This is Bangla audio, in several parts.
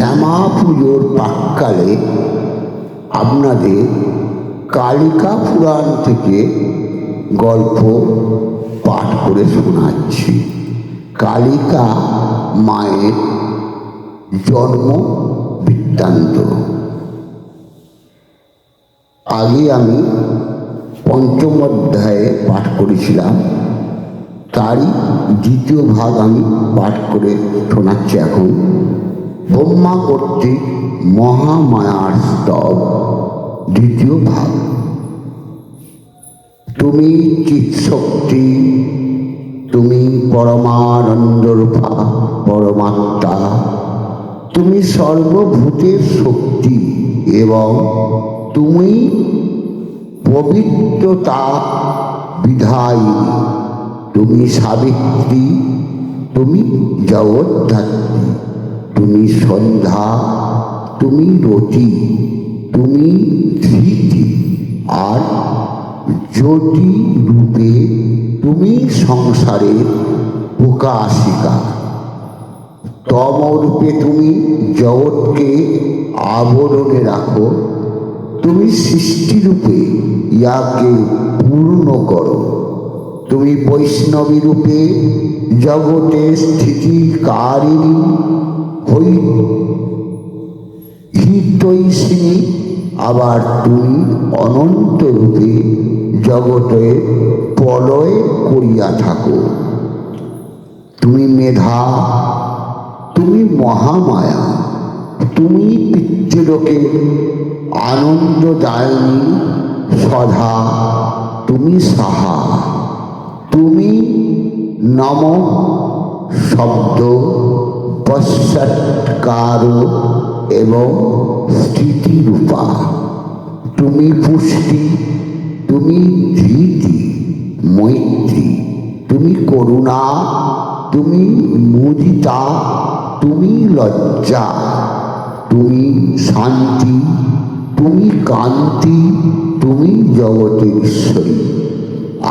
শ্যামা পুজোর প্রাক্কালে আপনাদের কালিকা পুরাণ থেকে গল্প পাঠ করে শোনাচ্ছি। কালিকা মায়ের জন্ম বৃত্তান্ত। আগে আমি পঞ্চম অধ্যায়ে পাঠ করেছিলাম, তারই দ্বিতীয় ভাগ আমি পাঠ করে শোনাচ্ছি এখন। ব্রহ্মা কর্তৃক মহামায়ার স্তব, দ্বিতীয় ভাগ। তুমি চিৎশক্তি, তুমি পরমানন্দরূপা পরমাত্মা, তুমি সর্বভূতের শক্তি এবং তুমি পবিত্রতা বিধায়িনী। তুমি সাবিত্রী, তুমি জগদ্ধাত্রী, তুমি সন্ধ্যা, তুমি রতি, তুমি ধৃতি, আর জ্যোতি রূপে তুমি সংসারের প্রকাশিকা। তমরূপে তুমি জগৎকে আবরণে রাখো, তুমি সৃষ্টিরূপে ইয়াকে পূর্ণ করো। তুমি বৈষ্ণবী রূপে জগতে স্থিতিকারিণী হিতৈষিণী, আবার তুমি অনন্ত রূপে জগতে প্রলয় করিয়া থাকো। তুমি মেধা, তুমি মহামায়া, তুমি পিতৃলোকে আনন্দদায়িনী সধা, তুমি সাহা, তুমি নম শব্দ পশ্চাৎকার এবং স্থিতিরূপা। তুমি পুষ্টি, তুমি ধৃতি, মৈত্রী, তুমি করুণা, তুমি মুদিতা, তুমি লজ্জা, তুমি শান্তি, তুমি কান্তি, তুমি জগতের ঈশ্বরী।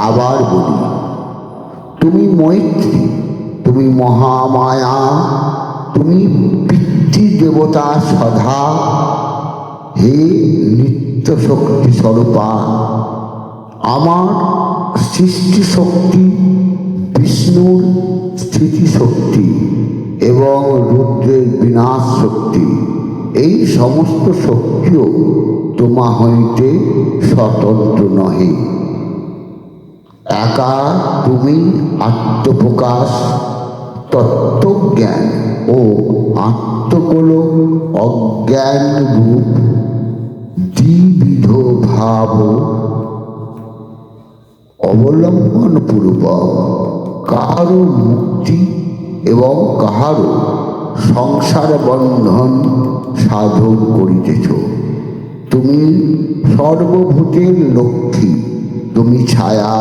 আবার বলি, তুমি মৈত্রী, তুমি মহামায়া, তুমি পিতৃদেবতা সধা, হে নিত্য শক্তি স্বরূপা। আমার সৃষ্টি শক্তি, বিষ্ণুর স্থিতি শক্তি এবং রুদ্রের বিনাশ শক্তি, এই সমস্ত শক্তিও তোমা হইতে স্বতন্ত্র নহে। একা তুমি আত্মপ্রকাশ, তত্ত্বজ্ঞান ও আত্মকল অজ্ঞান রূপ দ্বিবিধ ভাব অবলম্বন পূর্বক কাহারও মুক্তি এবং কাহারও সংসার বন্ধন সাধন করিতেছ। তুমি সর্বভূতের লক্ষ্মী, তুমি ছায়া,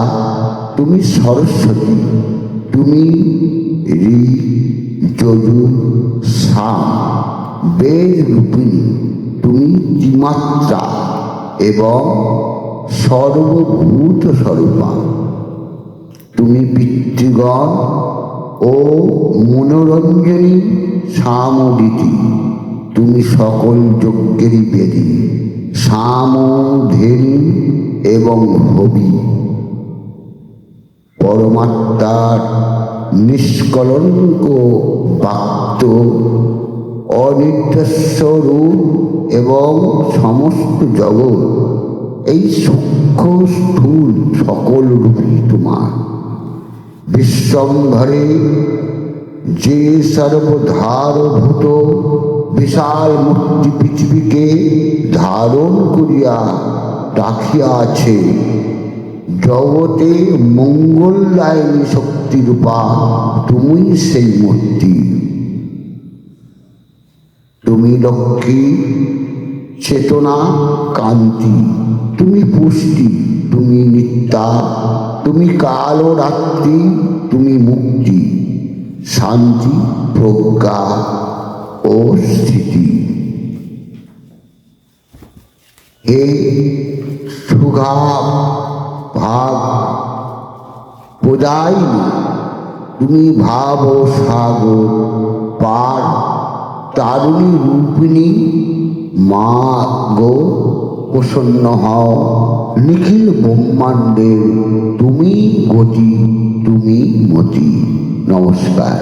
তুমি সরস্বতী, তুমি ঋ যজু সাম বেদ রূপিণী, তুমি ত্রিমাত্রা এবং সর্বভূত স্বরূপা। তুমি পিতৃগণ ও মনোরঞ্জনী সামদিতি, তুমি সকল যজ্ঞেরই বেদী, সামধেনী এবং হবি। পরমাত্মার নিষ্কলঙ্ক বাক্য, অনির্দেশ্য রূপ এবং সমস্ত জগৎ, এই সূক্ষ্ম স্থূল সকল রূপই তোমার। বিশ্বম্ভরে যে সর্বধারভূত বিশাল মূর্তি পৃথিবীকে ধারণ করিয়া রাখিয়া আছে, জগতে মঙ্গলদায়িনী শক্তিরূপা তুমি সেই মূর্তি। তুমি লক্ষ্মী, চেতনা, কান্তি, তুমি পুষ্টি, তুমি নিত্যা, তুমি কাল ও রাত্রি, তুমি মুক্তি, শান্তি, প্রজ্ঞা ও স্থিতি। হে সুঘা ভাগ প্রদায়িনী, তুমি ভাব ও সাগর পার তারুণী রূপিণী মা গো প্রসন্ন হও, নিখিল ব্রহ্মাণ্ডের তুমি গতি তুমি মতি। নমস্কার।